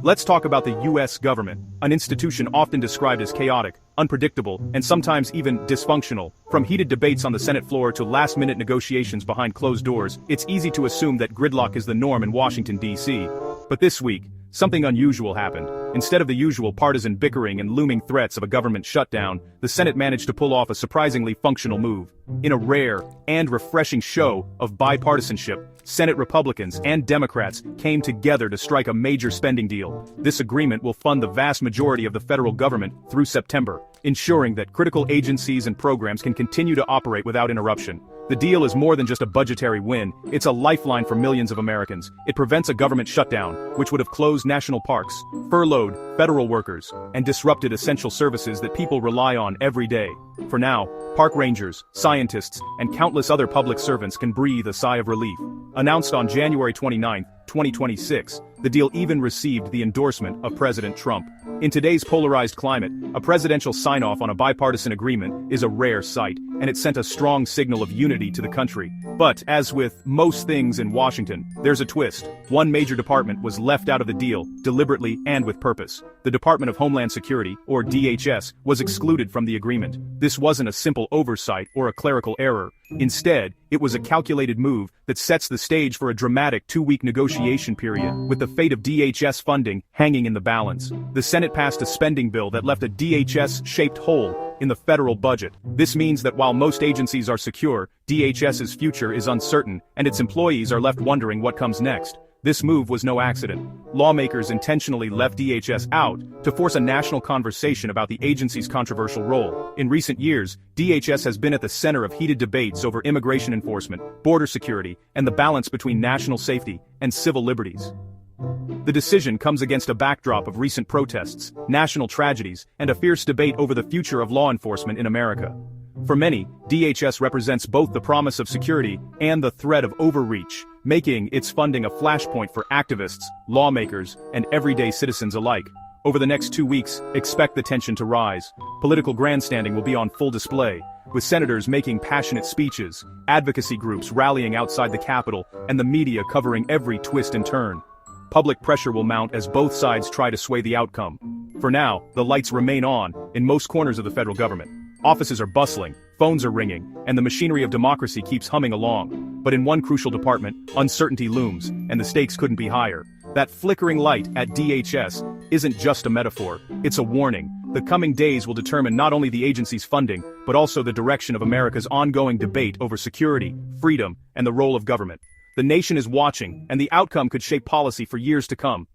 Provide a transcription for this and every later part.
Let's talk about the U.S. government, an institution often described as chaotic, unpredictable, and sometimes even dysfunctional. From heated debates on the Senate floor to last-minute negotiations behind closed doors, it's easy to assume that gridlock is the norm in Washington, D.C. But this week, something unusual happened. Instead of the usual partisan bickering and looming threats of a government shutdown, the Senate managed to pull off a surprisingly functional move. In a rare and refreshing show of bipartisanship, Senate Republicans and Democrats came together to strike a major spending deal. This agreement will fund the vast majority of the federal government through September, ensuring that critical agencies and programs can continue to operate without interruption. The deal is more than just a budgetary win, it's a lifeline for millions of Americans. It prevents a government shutdown, which would have closed national parks, furloughed federal workers, and disrupted essential services that people rely on every day. For now, park rangers, scientists, and countless other public servants can breathe a sigh of relief. Announced on January 29, 2026, the deal even received the endorsement of President Trump. In today's polarized climate, a presidential sign-off on a bipartisan agreement is a rare sight, and it sent a strong signal of unity to the country. But, as with most things in Washington, there's a twist. One major department was left out of the deal, deliberately and with purpose. The Department of Homeland Security, or DHS, was excluded from the agreement. This wasn't a simple oversight or a clerical error. Instead, it was a calculated move that sets the stage for a dramatic two-week negotiation period, with the fate of DHS funding hanging in the balance. The Senate passed a spending bill that left a DHS-shaped hole in the federal budget. This means that while most agencies are secure, DHS's future is uncertain, and its employees are left wondering what comes next. This move was no accident. Lawmakers intentionally left DHS out to force a national conversation about the agency's controversial role. In recent years, DHS has been at the center of heated debates over immigration enforcement, border security, and the balance between national safety and civil liberties. The decision comes against a backdrop of recent protests, national tragedies, and a fierce debate over the future of law enforcement in America. For many, DHS represents both the promise of security and the threat of overreach, making its funding a flashpoint for activists, lawmakers, and everyday citizens alike. Over the next 2 weeks, expect the tension to rise. Political grandstanding will be on full display, with senators making passionate speeches, advocacy groups rallying outside the Capitol, and the media covering every twist and turn. Public pressure will mount as both sides try to sway the outcome. For now, the lights remain on in most corners of the federal government. Offices are bustling, phones are ringing, and the machinery of democracy keeps humming along. But in one crucial department, uncertainty looms, and the stakes couldn't be higher. That flickering light at DHS isn't just a metaphor, it's a warning. The coming days will determine not only the agency's funding, but also the direction of America's ongoing debate over security, freedom, and the role of government. The nation is watching, and the outcome could shape policy for years to come.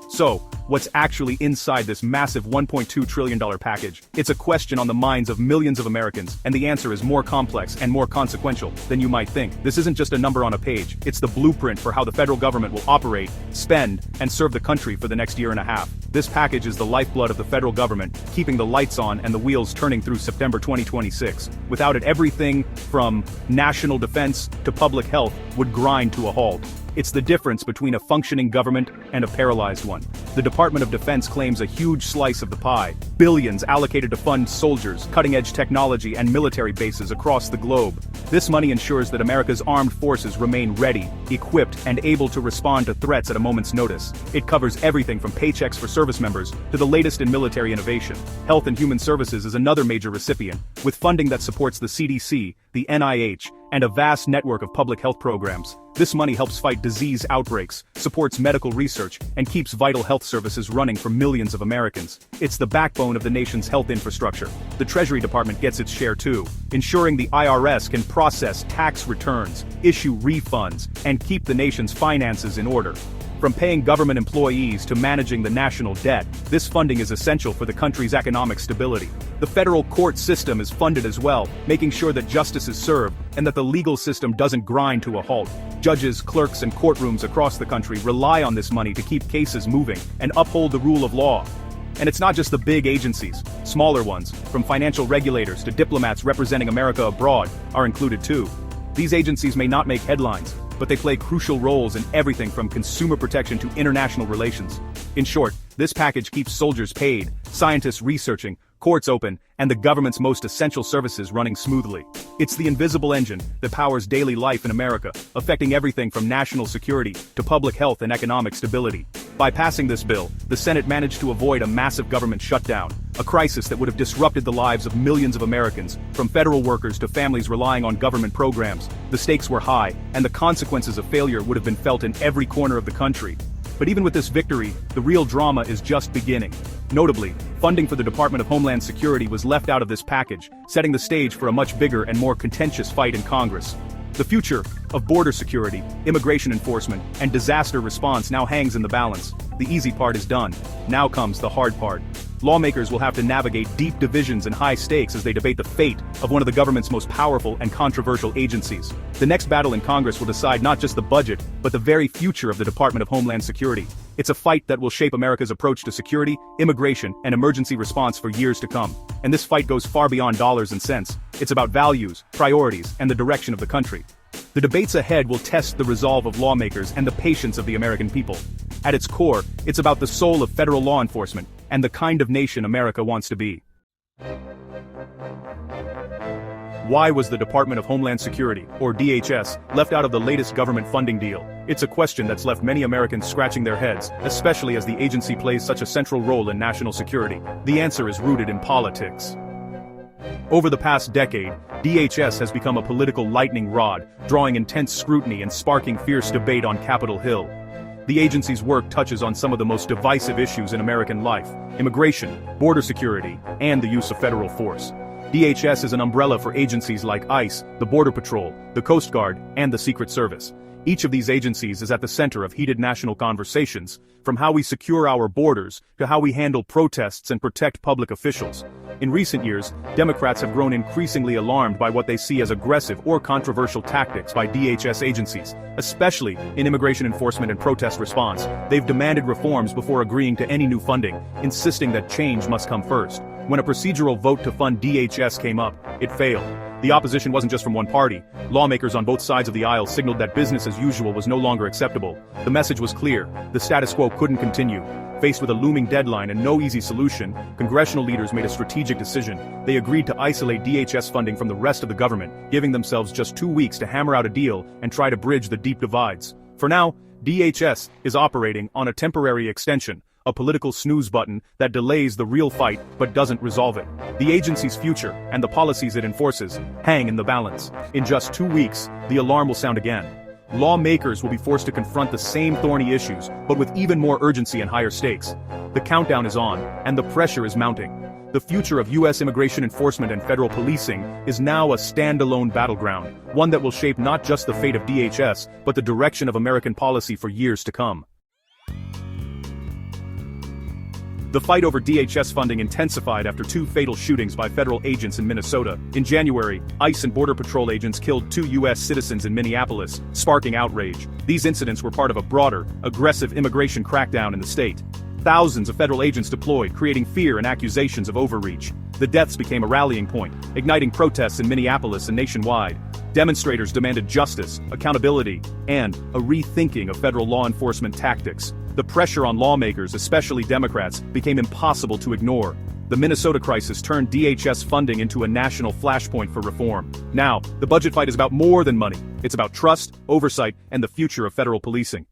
So, what's actually inside this massive $1.2 trillion package? It's a question on the minds of millions of Americans, and the answer is more complex and more consequential than you might think. This isn't just a number on a page, it's the blueprint for how the federal government will operate, spend, and serve the country for the next year and a half. This package is the lifeblood of the federal government, keeping the lights on and the wheels turning through September 2026. Without it, everything from national defense to public health would grind to a halt. It's the difference between a functioning government and a paralyzed one. The Department of Defense claims a huge slice of the pie, billions allocated to fund soldiers, cutting-edge technology, and military bases across the globe. This money ensures that America's armed forces remain ready, equipped, and able to respond to threats at a moment's notice. It covers everything from paychecks for service members to the latest in military innovation. Health and Human Services is another major recipient, with funding that supports the CDC, the NIH, and a vast network of public health programs. This money helps fight disease outbreaks, supports medical research, and keeps vital health services running for millions of Americans. It's the backbone of the nation's health infrastructure. The Treasury Department gets its share too, ensuring the IRS can process tax returns, issue refunds, and keep the nation's finances in order. From paying government employees to managing the national debt, this funding is essential for the country's economic stability. The federal court system is funded as well, making sure that justice is served and that the legal system doesn't grind to a halt. Judges, clerks, and courtrooms across the country rely on this money to keep cases moving and uphold the rule of law. And it's not just the big agencies. Smaller ones, from financial regulators to diplomats representing America abroad, are included too. These agencies may not make headlines, but they play crucial roles in everything from consumer protection to international relations. In short, this package keeps soldiers paid, scientists researching, courts open, and the government's most essential services running smoothly. It's the invisible engine that powers daily life in America, affecting everything from national security to public health and economic stability. By passing this bill, the Senate managed to avoid a massive government shutdown, a crisis that would have disrupted the lives of millions of Americans, from federal workers to families relying on government programs. The stakes were high, and the consequences of failure would have been felt in every corner of the country. But even with this victory, the real drama is just beginning. Notably, funding for the Department of Homeland Security was left out of this package, setting the stage for a much bigger and more contentious fight in Congress. The future of border security, immigration enforcement, and disaster response now hangs in the balance. The easy part is done. Now comes the hard part. Lawmakers will have to navigate deep divisions and high stakes as they debate the fate of one of the government's most powerful and controversial agencies. The next battle in Congress will decide not just the budget, but the very future of the Department of Homeland Security. It's a fight that will shape America's approach to security, immigration, and emergency response for years to come. And this fight goes far beyond dollars and cents. It's about values, priorities, and the direction of the country. The debates ahead will test the resolve of lawmakers and the patience of the American people. At its core, it's about the soul of federal law enforcement and the kind of nation America wants to be. Why was the Department of Homeland Security, or DHS, left out of the latest government funding deal? It's a question that's left many Americans scratching their heads, especially as the agency plays such a central role in national security. The answer is rooted in politics. Over the past decade, DHS has become a political lightning rod, drawing intense scrutiny and sparking fierce debate on Capitol Hill. The agency's work touches on some of the most divisive issues in American life: immigration, border security, and the use of federal force. DHS is an umbrella for agencies like ICE, the Border Patrol, the Coast Guard, and the Secret Service. Each of these agencies is at the center of heated national conversations, from how we secure our borders to how we handle protests and protect public officials. In recent years, Democrats have grown increasingly alarmed by what they see as aggressive or controversial tactics by DHS agencies, especially in immigration enforcement and protest response. They've demanded reforms before agreeing to any new funding, insisting that change must come first. When a procedural vote to fund DHS came up, it failed. The opposition wasn't just from one party. Lawmakers on both sides of the aisle signaled that business as usual was no longer acceptable. The message was clear: the status quo couldn't continue. Faced with a looming deadline and no easy solution, congressional leaders made a strategic decision. They agreed to isolate DHS funding from the rest of the government, giving themselves just 2 weeks to hammer out a deal and try to bridge the deep divides. For now, DHS is operating on a temporary extension, a political snooze button that delays the real fight but doesn't resolve it. The agency's future, and the policies it enforces, hang in the balance. In just 2 weeks, the alarm will sound again. Lawmakers will be forced to confront the same thorny issues, but with even more urgency and higher stakes. The countdown is on, and the pressure is mounting. The future of U.S. immigration enforcement and federal policing is now a standalone battleground, one that will shape not just the fate of DHS, but the direction of American policy for years to come. The fight over DHS funding intensified after 2 fatal shootings by federal agents in Minnesota. In January, ICE and Border Patrol agents killed 2 U.S. citizens in Minneapolis, sparking outrage. These incidents were part of a broader, aggressive immigration crackdown in the state. Thousands of federal agents deployed, creating fear and accusations of overreach. The deaths became a rallying point, igniting protests in Minneapolis and nationwide. Demonstrators demanded justice, accountability, and a rethinking of federal law enforcement tactics. The pressure on lawmakers, especially Democrats, became impossible to ignore. The Minnesota crisis turned DHS funding into a national flashpoint for reform. Now, the budget fight is about more than money. It's about trust, oversight, and the future of federal policing.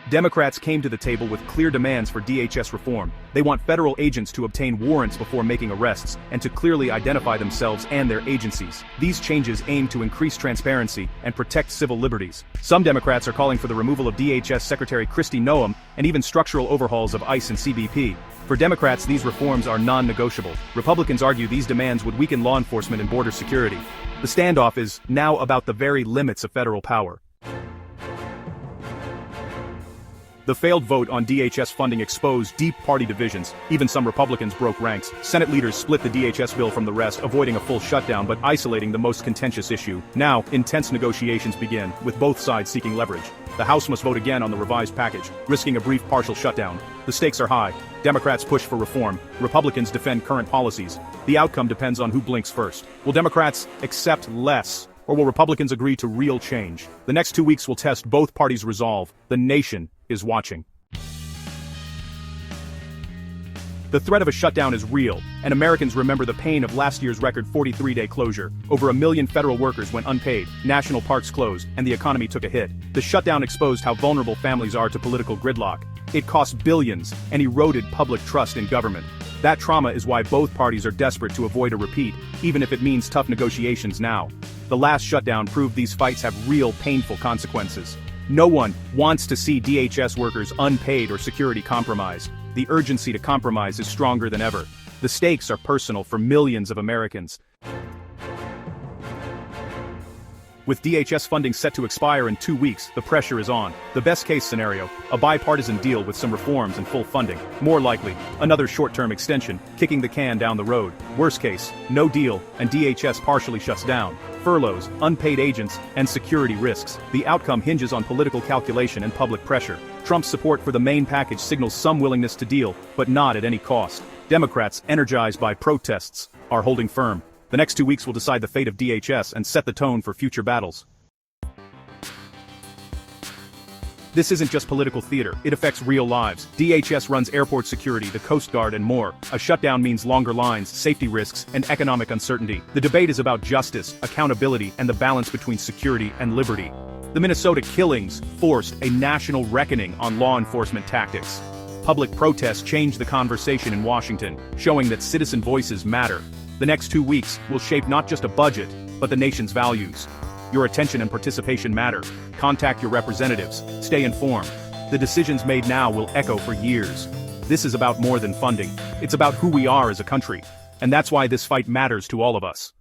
Democrats came to the table with clear demands for DHS reform. They want federal agents to obtain warrants before making arrests, and to clearly identify themselves and their agencies. These changes aim to increase transparency and protect civil liberties. Some Democrats are calling for the removal of DHS Secretary Kristi Noem, and even structural overhauls of ICE and CBP. For Democrats, these reforms are non-negotiable. Republicans argue these demands would weaken law enforcement and border security. The standoff is now about the very limits of federal power. The failed vote on DHS funding exposed deep party divisions. Even some Republicans broke ranks. Senate leaders split the DHS bill from the rest, avoiding a full shutdown but isolating the most contentious issue. Now, intense negotiations begin, with both sides seeking leverage. The House must vote again on the revised package, risking a brief partial shutdown. The stakes are high. Democrats push for reform. Republicans defend current policies. The outcome depends on who blinks first. Will Democrats accept less, or will Republicans agree to real change? The next 2 weeks will test both parties' resolve. The nation is watching. The threat of a shutdown is real, and Americans remember the pain of last year's record 43-day closure. Over 1 million federal workers went unpaid, national parks closed, and the economy took a hit. The shutdown exposed how vulnerable families are to political gridlock. It cost billions and eroded public trust in government. That trauma is why both parties are desperate to avoid a repeat, even if it means tough negotiations now. The last shutdown proved these fights have real, painful consequences. No one wants to see DHS workers unpaid or security compromised. The urgency to compromise is stronger than ever. The stakes are personal for millions of Americans. With DHS funding set to expire in 2 weeks, the pressure is on. The best-case scenario, a bipartisan deal with some reforms and full funding. More likely, another short-term extension, kicking the can down the road. Worst case, no deal, and DHS partially shuts down. Furloughs, unpaid agents, and security risks. The outcome hinges on political calculation and public pressure. Trump's support for the main package signals some willingness to deal, but not at any cost. Democrats, energized by protests, are holding firm. The next 2 weeks will decide the fate of DHS and set the tone for future battles. This isn't just political theater, it affects real lives. DHS runs airport security, the Coast Guard, and more. A shutdown means longer lines, safety risks, and economic uncertainty. The debate is about justice, accountability, and the balance between security and liberty. The Minnesota killings forced a national reckoning on law enforcement tactics. Public protests changed the conversation in Washington, showing that citizen voices matter. The next 2 weeks will shape not just a budget, but the nation's values. Your attention and participation matter. Contact your representatives. Stay informed. The decisions made now will echo for years. This is about more than funding. It's about who we are as a country. And that's why this fight matters to all of us.